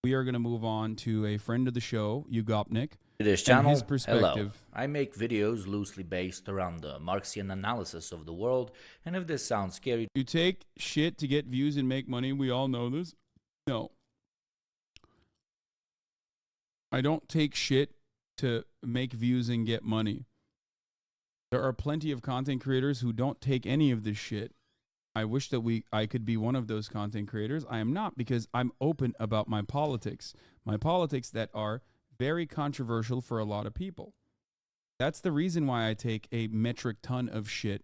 we are going to move on to a friend of the show, Yugopnik, To this and channel, his hello. perspective. I make videos loosely based around the Marxian analysis of the world, and if this sounds scary, You take shit to get views and make money. We all know this. No. I don't take shit to make views and get money. There are plenty of content creators who don't take any of this shit. I wish that I could be one of those content creators. I am not, because I'm open about my politics. My politics that are very controversial for a lot of people. That's the reason why I take a metric ton of shit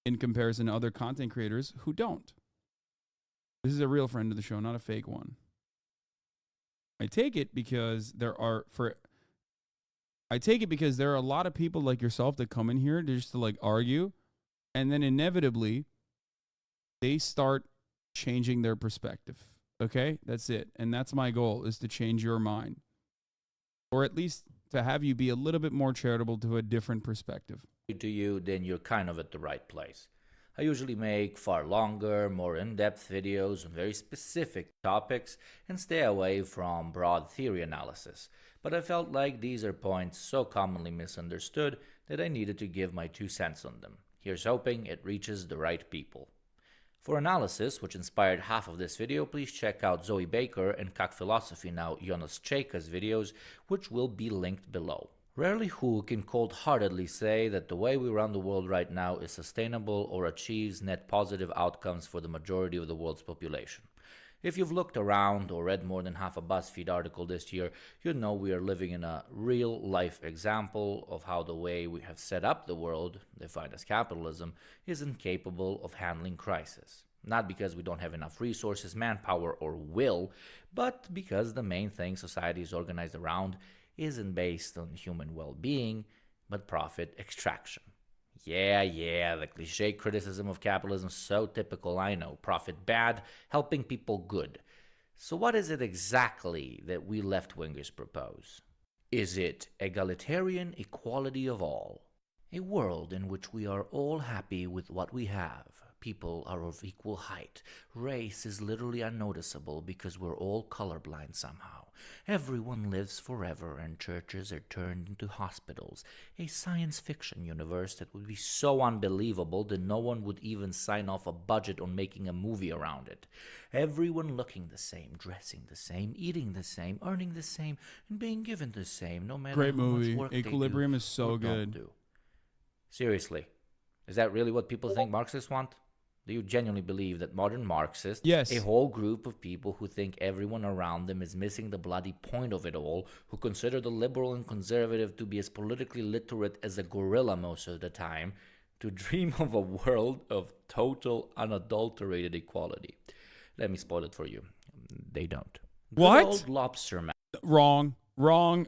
in comparison to other content creators who don't. This is a real friend of the show, not a fake one. I take it because there are a lot of people like yourself that come in here just to like argue, and then inevitably they start changing their perspective. Okay? That's it. And that's my goal, is to change your mind. Or at least to have you be a little bit more charitable to a different perspective. to you, then you're kind of at the right place. I usually make far longer, more in-depth videos on very specific topics and stay away from broad theory analysis, but I felt like these are points so commonly misunderstood that I needed to give my 2 cents on them. Here's hoping it reaches the right people. For analysis, which inspired half of this video, please check out Zoe Baker and Kak Philosophy Now Jonas Cheka's videos, which will be linked below. Rarely who can cold-heartedly say that the way we run the world right now is sustainable or achieves net positive outcomes for the majority of the world's population. If you've looked around or read more than half a BuzzFeed article this year, you'd know we are living in a real-life example of how the way we have set up the world, defined as capitalism, is incapable of handling crisis. Not because we don't have enough resources, manpower, or will, but because the main thing society is organized around isn't based on human well-being, but profit extraction. Yeah, the cliche criticism of capitalism, so typical, I know. Profit bad, helping people good. So what is it exactly that we left-wingers propose? Is it egalitarian equality of all? A world in which we are all happy with what we have. People are of equal height. Race is literally unnoticeable because we're all colorblind somehow. Everyone lives forever and churches are turned into hospitals. A science fiction universe that would be so unbelievable that no one would even sign off a budget on making a movie around it. Everyone looking the same, dressing the same, eating the same, earning the same, and being given the same, no matter Great how much movie. work Equilibrium they do is so or good. don't do. Seriously, is that really what people think Marxists want? Do you genuinely believe that modern Marxists, Yes. a whole group of people who think everyone around them is missing the bloody point of it all, who consider the liberal and conservative to be as politically literate as a gorilla most of the time, to dream of a world of total unadulterated equality? Let me spoil it for you. They don't. What? Good old lobster man. Wrong.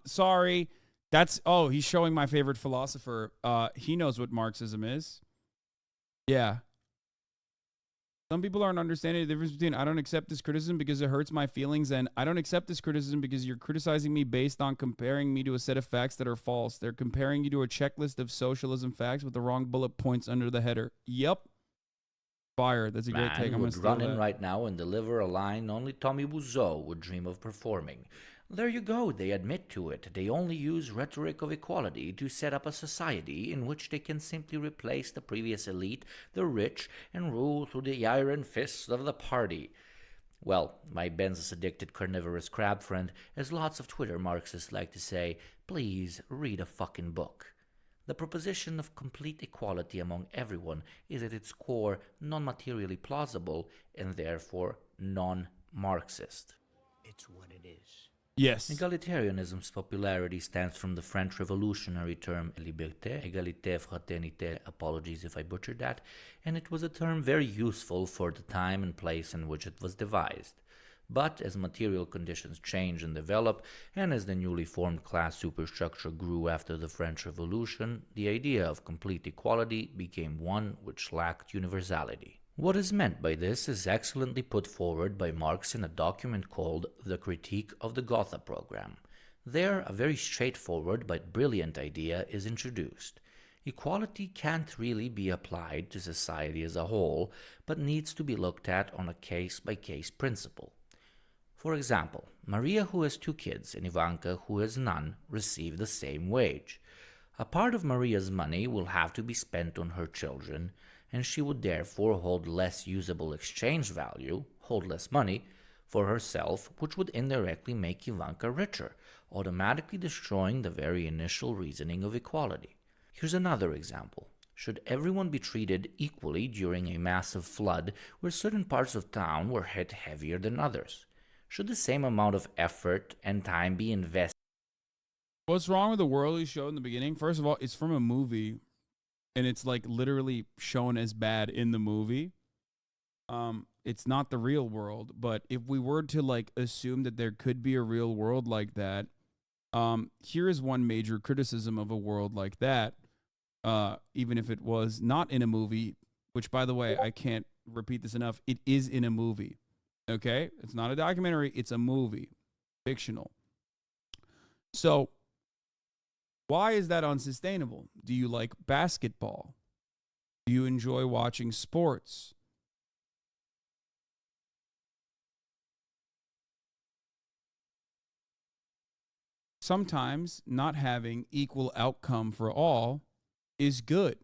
Sorry. He's showing my favorite philosopher. He knows what Marxism is. Yeah. Some people aren't understanding the difference between I don't accept this criticism because it hurts my feelings and I don't accept this criticism because you're criticizing me based on comparing me to a set of facts that are false. They're comparing you to a checklist of socialism facts with the wrong bullet points under the header. Yep. Fire. That's a great take. I'm going to steal run in that. right now and deliver a line only Tommy Wiseau would dream of performing. There you go, they admit to it. They only use rhetoric of equality to set up a society in which they can simply replace the previous elite, the rich, and rule through the iron fists of the party. Well, my Benzos-addicted carnivorous crab friend, as lots of Twitter Marxists like to say, please read a fucking book. The proposition of complete equality among everyone is at its core non-materially plausible and therefore non-Marxist. It's what it is. Yes. Egalitarianism's popularity stems from the French revolutionary term liberté, égalité, fraternité, apologies if I butchered that, and it was a term very useful for the time and place in which it was devised. But as material conditions change and develop, and as the newly formed class superstructure grew after the French Revolution, the idea of complete equality became one which lacked universality. What is meant by this is excellently put forward by Marx in a document called The Critique of the Gotha Program. There, a very straightforward but brilliant idea is introduced. Equality can't really be applied to society as a whole, but needs to be looked at on a case-by-case principle. For example, Maria, who has 2 kids, and Ivanka, who has none, receive the same wage. A part of Maria's money will have to be spent on her children, and she would therefore hold less usable exchange value, hold less money, for herself, which would indirectly make Ivanka richer, automatically destroying the very initial reasoning of equality. Here's another example. Should everyone be treated equally during a massive flood where certain parts of town were hit heavier than others? Should the same amount of effort and time be invested? What's wrong with the world he showed in the beginning? First of all, it's from a movie, and it's like literally shown as bad in the movie. It's not the real world, but if we were to like assume that there could be a real world like that, here is one major criticism of a world like that. Even if it was not in a movie, which by the way, I can't repeat this enough, it is in a movie. Okay? It's not a documentary, it's a movie. Fictional. So, why is that unsustainable? Do you like basketball? Do you enjoy watching sports? Sometimes not having equal outcome for all is good.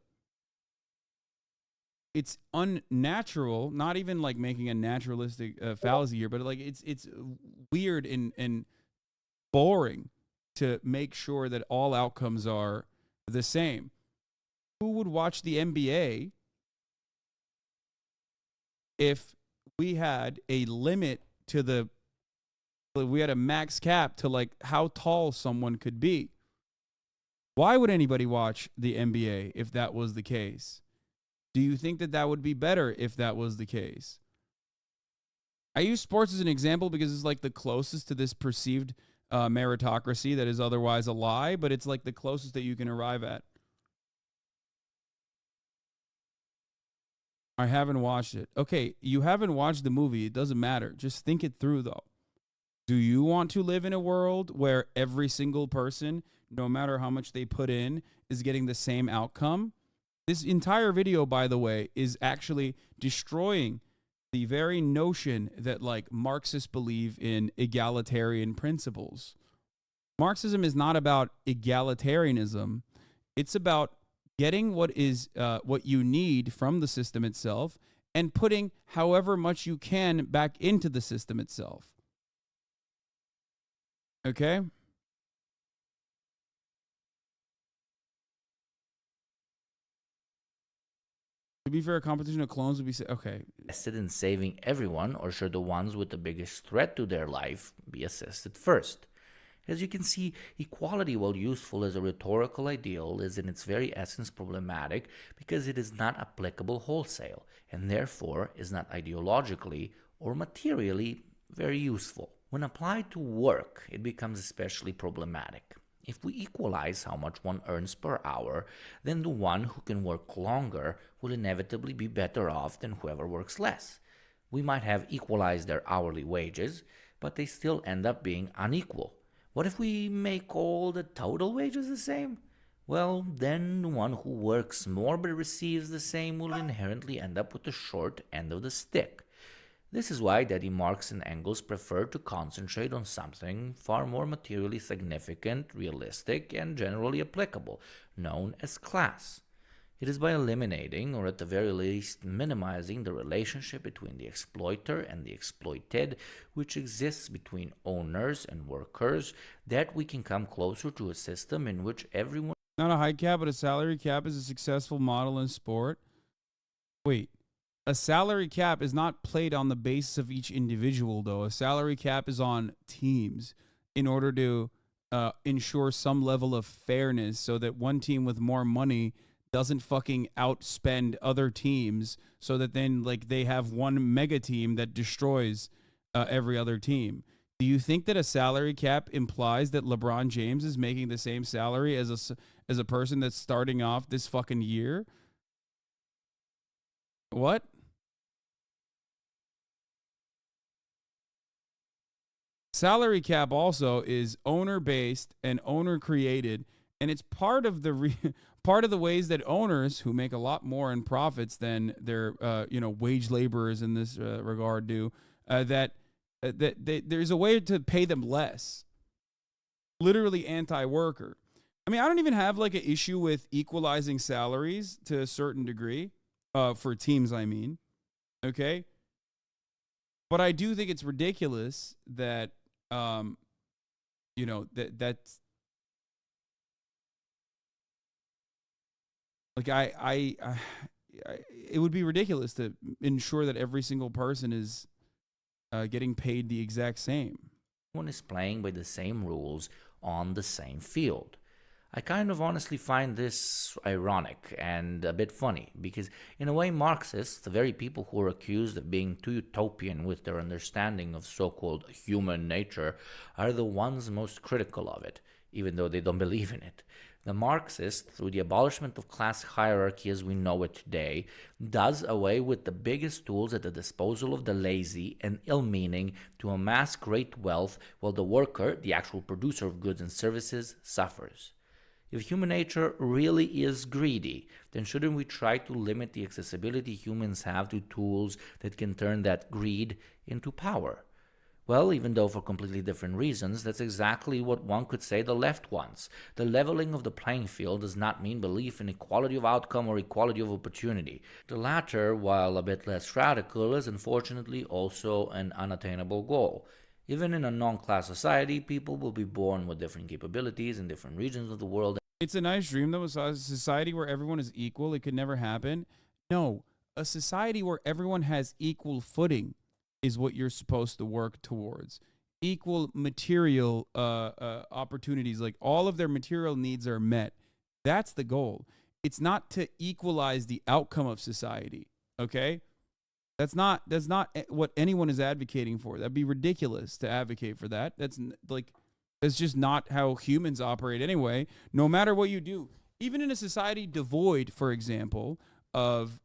It's unnatural, not even like making a naturalistic fallacy here, but like it's weird and boring to make sure that all outcomes are the same. Who would watch the NBA if we had a limit to we had a max cap to like how tall someone could be? Why would anybody watch the NBA if that was the case? Do you think that that would be better if that was the case? I use sports as an example because it's like the closest to this perceived meritocracy that is otherwise a lie, but it's like the closest that you can arrive at. I haven't watched it. Okay, you haven't watched the movie. It doesn't matter. Just think it through, though. Do you want to live in a world where every single person, no matter how much they put in, is getting the same outcome? This entire video, by the way, is actually destroying the very notion that like Marxists believe in egalitarian principles. Marxism is not about egalitarianism. It's about getting what you need from the system itself and putting however much you can back into the system itself. Okay? To be fair, a competition of clones would be okay. Invested in saving everyone, or should the ones with the biggest threat to their life be assisted first? As you can see, equality, while useful as a rhetorical ideal, is in its very essence problematic because it is not applicable wholesale and therefore is not ideologically or materially very useful. When applied to work, it becomes especially problematic. If we equalize how much one earns per hour, then the one who can work longer will inevitably be better off than whoever works less. We might have equalized their hourly wages, but they still end up being unequal. What if we make all the total wages the same? Well, then the one who works more but receives the same will inherently end up with the short end of the stick. This is why Daddy Marx and Engels preferred to concentrate on something far more materially significant, realistic, and generally applicable, known as class. It is by eliminating, or at the very least minimizing, the relationship between the exploiter and the exploited, which exists between owners and workers, that we can come closer to a system in which everyone... Not a high cap, but a salary cap is a successful model in sport. Wait. A salary cap is not played on the basis of each individual, though. A salary cap is on teams in order to ensure some level of fairness so that one team with more money doesn't fucking outspend other teams so that then like they have one mega team that destroys every other team. Do you think that a salary cap implies that LeBron James is making the same salary as a person that's starting off this fucking year? What? Salary cap also is owner based and owner created, and it's part of the part of the ways that owners who make a lot more in profits than their wage laborers in this regard do that there's a way to pay them less. Literally anti-worker. I mean, I don't even have like an issue with equalizing salaries to a certain degree, for teams, I mean. Okay? But I do think it's ridiculous that, that's like it would be ridiculous to ensure that every single person is getting paid the exact same. Everyone is playing by the same rules on the same field. I kind of honestly find this ironic and a bit funny, because in a way Marxists, the very people who are accused of being too utopian with their understanding of so-called human nature, are the ones most critical of it, even though they don't believe in it. The Marxist, through the abolishment of class hierarchy as we know it today, does away with the biggest tools at the disposal of the lazy and ill-meaning to amass great wealth, while the worker, the actual producer of goods and services, suffers. If human nature really is greedy, then shouldn't we try to limit the accessibility humans have to tools that can turn that greed into power? Well, even though for completely different reasons, that's exactly what one could say the left wants. The leveling of the playing field does not mean belief in equality of outcome or equality of opportunity. The latter, while a bit less radical, is unfortunately also an unattainable goal. Even in a non-class society, people will be born with different capabilities in different regions of the world. It's a nice dream, though, a society where everyone is equal. It could never happen. No, a society where everyone has equal footing is what you're supposed to work towards. Equal material opportunities, like all of their material needs are met. That's the goal. It's not to equalize the outcome of society, okay? That's not what anyone is advocating for. That'd be ridiculous to advocate for that. That's just not how humans operate anyway. No matter what you do, even in a society devoid, for example, of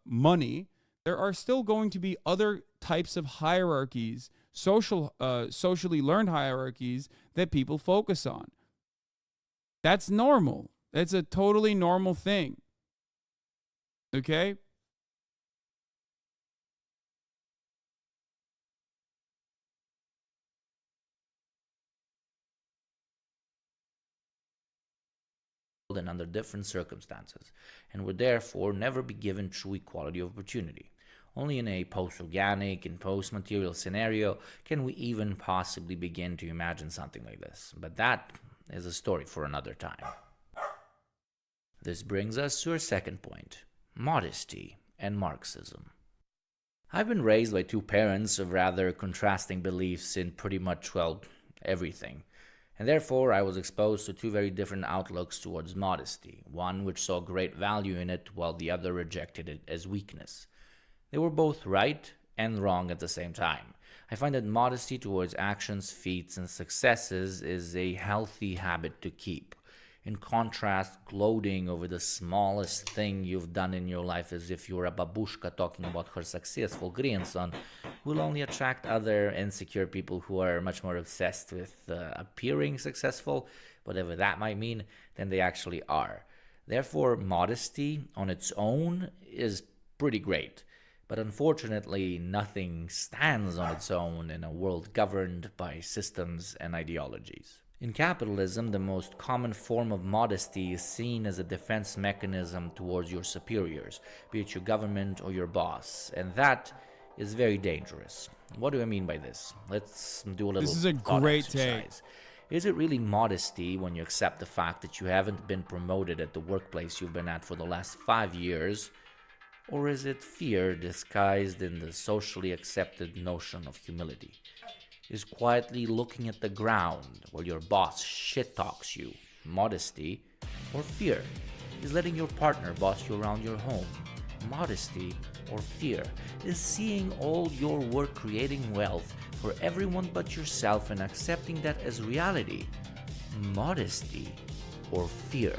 money, there are still going to be other types of hierarchies, socially learned hierarchies that people focus on. That's normal. That's a totally normal thing. Okay? And under different circumstances, and would therefore never be given true equality of opportunity. Only in a post-organic and post-material scenario can we even possibly begin to imagine something like this, but that is a story for another time. This brings us to our second point: modesty and Marxism. I've been raised by two parents of rather contrasting beliefs in pretty much, well, everything. And therefore, I was exposed to two very different outlooks towards modesty, one which saw great value in it, while the other rejected it as weakness. They were both right and wrong at the same time. I find that modesty towards actions, feats, and successes is a healthy habit to keep. In contrast, gloating over the smallest thing you've done in your life as if you were a babushka talking about her successful grandson will only attract other insecure people who are much more obsessed with appearing successful, whatever that might mean, than they actually are. Therefore, modesty on its own is pretty great. But unfortunately, nothing stands on its own in a world governed by systems and ideologies. In capitalism, the most common form of modesty is seen as a defense mechanism towards your superiors, be it your government or your boss, and that is very dangerous. What do I mean by this? Let's do a little This is a thought great exercise. Is it really modesty when you accept the fact that you haven't been promoted at the workplace you've been at for the last 5 years? Or is it fear disguised in the socially accepted notion of humility? Is quietly looking at the ground while your boss shit-talks you modesty, or fear? Is letting your partner boss you around your home modesty, or fear? Is seeing all your work creating wealth for everyone but yourself and accepting that as reality modesty, or fear?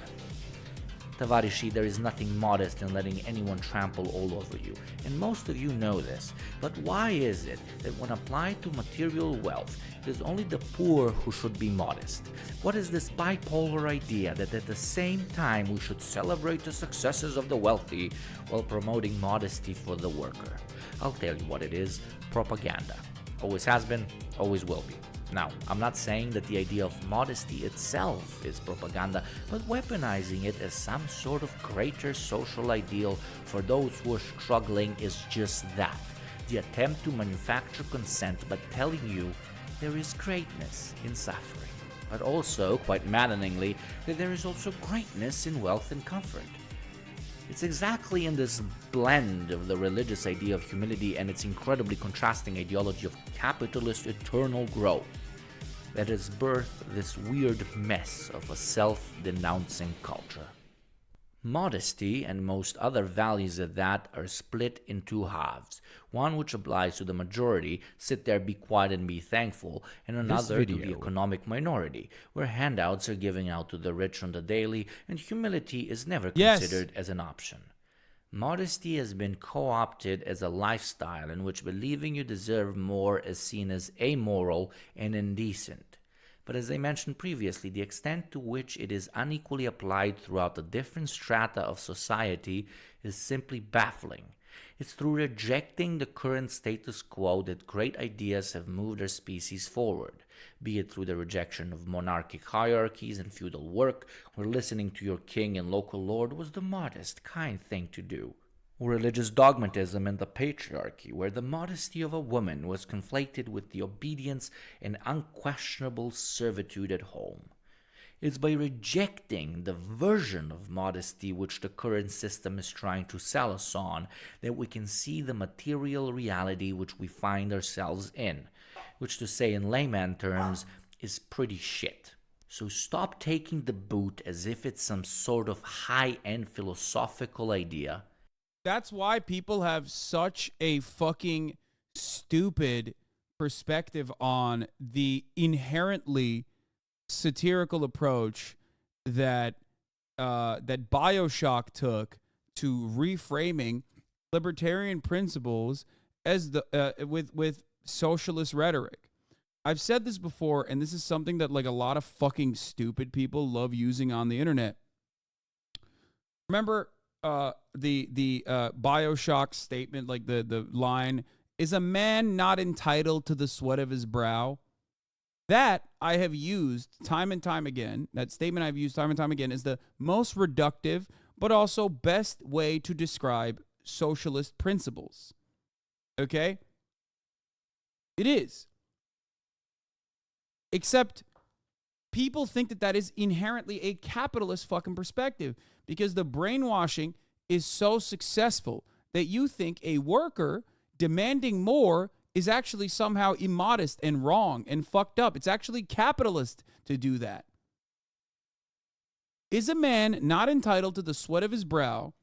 Tavarishi, there is nothing modest in letting anyone trample all over you, and most of you know this. But why is it that when applied to material wealth, it is only the poor who should be modest? What is this bipolar idea that at the same time we should celebrate the successes of the wealthy while promoting modesty for the worker? I'll tell you what it is: propaganda. Always has been, always will be. Now, I'm not saying that the idea of modesty itself is propaganda, but weaponizing it as some sort of greater social ideal for those who are struggling is just that. The attempt to manufacture consent by telling you there is greatness in suffering, but also, quite maddeningly, that there is also greatness in wealth and comfort. It's exactly in this blend of the religious idea of humility and its incredibly contrasting ideology of capitalist eternal growth that has birthed this weird mess of a self-denouncing culture. Modesty and most other values at that are split in two halves. One which applies to the majority, sit there, be quiet and be thankful, and another to the economic minority, where handouts are given out to the rich on the daily and humility is never considered as an option. Modesty has been co-opted as a lifestyle in which believing you deserve more is seen as amoral and indecent. But as I mentioned previously, the extent to which it is unequally applied throughout the different strata of society is simply baffling. It's through rejecting the current status quo that great ideas have moved our species forward, be it through the rejection of monarchic hierarchies and feudal work, where listening to your king and local lord was the modest, kind thing to do, or religious dogmatism and the patriarchy, where the modesty of a woman was conflated with the obedience and unquestionable servitude at home. It's by rejecting the version of modesty which the current system is trying to sell us on that we can see the material reality which we find ourselves in, which, to say in layman terms, is pretty shit. So stop taking the boot as if it's some sort of high-end philosophical idea. That's why people have such a fucking stupid perspective on the inherently satirical approach that that BioShock took to reframing libertarian principles as the with socialist rhetoric. I've said this before, and this is something that like a lot of fucking stupid people love using on the internet. Remember the BioShock statement, like the line, "Is a man not entitled to the sweat of his brow?" That I have used time and time again. That statement I've used time and time again is the most reductive, but also best way to describe socialist principles. Okay? It is. Except people think that that is inherently a capitalist fucking perspective because the brainwashing is so successful that you think a worker demanding more is actually somehow immodest and wrong and fucked up. It's actually capitalist to do that. Is a man not entitled to the sweat of his brow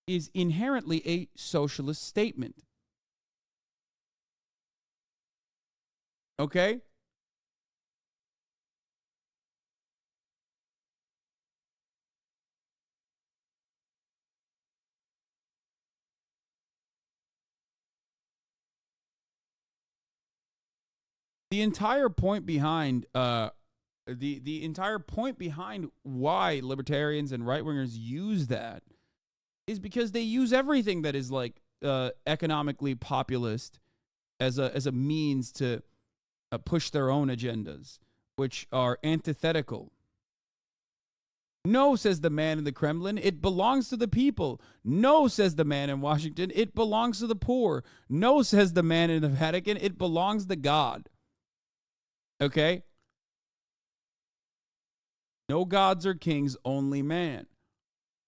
is inherently a socialist statement. Okay? The entire point behind the entire point behind why libertarians and right wingers use that is because they use everything that is like economically populist as a means to push their own agendas, which are antithetical. No, says the man in the Kremlin, it belongs to the people. No, says the man in Washington, it belongs to the poor. No, says the man in the Vatican, it belongs to God. Okay? No gods or kings, only man.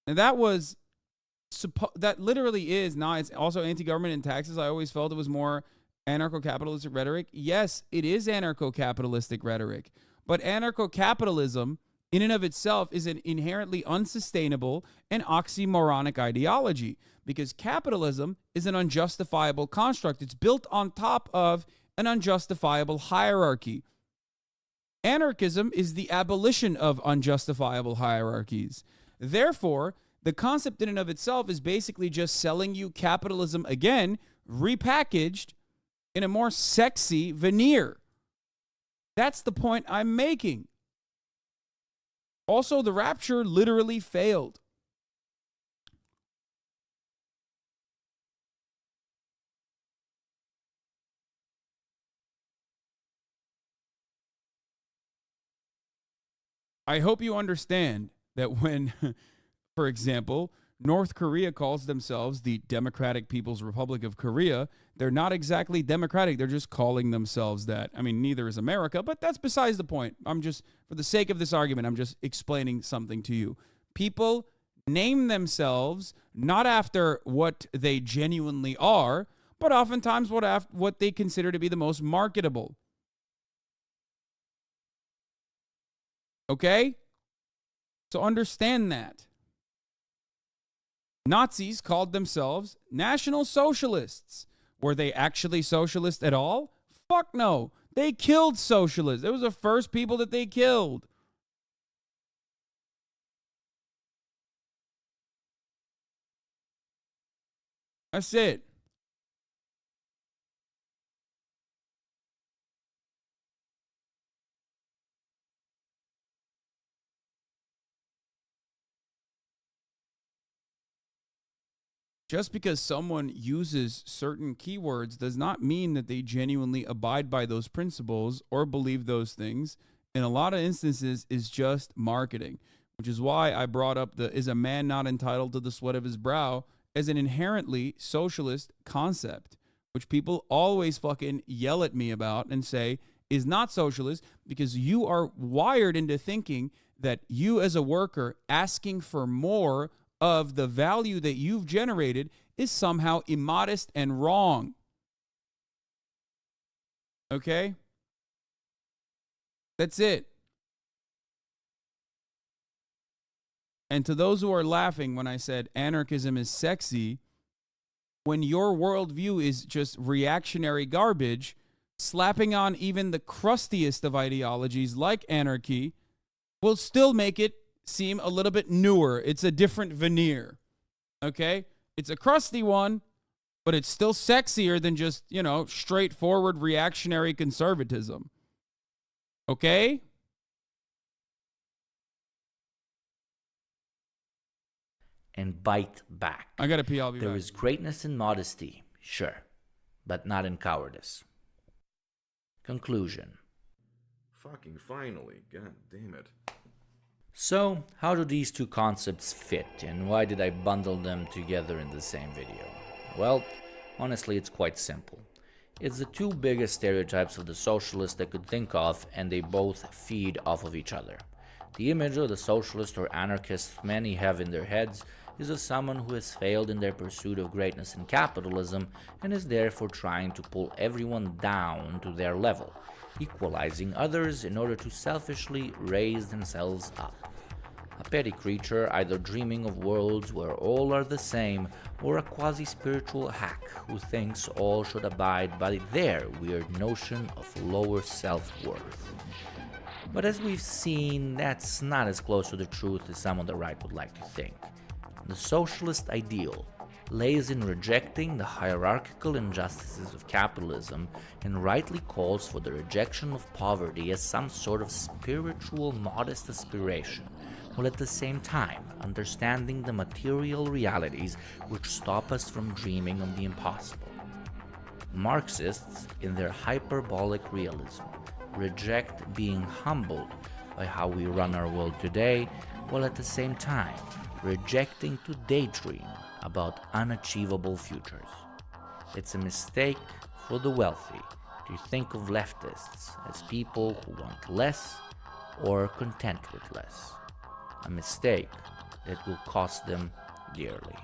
And that was, that literally is, now it's also anti-government and taxes. I always felt it was more anarcho-capitalistic rhetoric. Yes, it is anarcho-capitalistic rhetoric. But anarcho-capitalism, in and of itself, is an inherently unsustainable and oxymoronic ideology because capitalism is an unjustifiable construct. It's built on top of an unjustifiable hierarchy. Anarchism is the abolition of unjustifiable hierarchies. Therefore, the concept in and of itself is basically just selling you capitalism again, repackaged in a more sexy veneer. That's the point I'm making. Also, the rapture literally failed. I hope you understand that when, for example, North Korea calls themselves the Democratic People's Republic of Korea, they're not exactly democratic. They're just calling themselves that. I mean, neither is America, but that's besides the point. I'm just, for the sake of this argument, I'm just explaining something to you. People name themselves not after what they genuinely are, but oftentimes what they consider to be the most marketable. Okay? So understand that. Nazis called themselves National Socialists. Were they actually socialist at all? Fuck no. They killed socialists. It was the first people that they killed. That's it. Just because someone uses certain keywords does not mean that they genuinely abide by those principles or believe those things. In a lot of instances, is just marketing, which is why I brought up the "is a man not entitled to the sweat of his brow" as an inherently socialist concept, which people always fucking yell at me about and say is not socialist, because you are wired into thinking that you as a worker asking for more of the value that you've generated is somehow immodest and wrong. Okay? That's it. And to those who are laughing when I said anarchism is sexy, when your worldview is just reactionary garbage, slapping on even the crustiest of ideologies like anarchy will still make it seem a little bit newer. It's a different veneer. Okay? It's a crusty one, but it's still sexier than just, straightforward reactionary conservatism. Okay? And bite back. I gotta pee, I'll be back. There is greatness in modesty, sure, but not in cowardice. Conclusion. Fucking finally. God damn it. So, how do these two concepts fit, and why did I bundle them together in the same video? Well, honestly, it's quite simple. It's the two biggest stereotypes of the socialist I could think of, and they both feed off of each other. The image of the socialist or anarchist many have in their heads is of someone who has failed in their pursuit of greatness in capitalism and is therefore trying to pull everyone down to their level, equalizing others in order to selfishly raise themselves up. A petty creature either dreaming of worlds where all are the same, or a quasi-spiritual hack who thinks all should abide by their weird notion of lower self-worth. But as we've seen, that's not as close to the truth as some on the right would like to think. The socialist ideal lays in rejecting the hierarchical injustices of capitalism and rightly calls for the rejection of poverty as some sort of spiritual modest aspiration, while at the same time understanding the material realities which stop us from dreaming of the impossible. Marxists, in their hyperbolic realism, reject being humbled by how we run our world today, while at the same time rejecting to daydream about unachievable futures. It's a mistake for the wealthy to think of leftists as people who want less or are content with less. A mistake that will cost them dearly.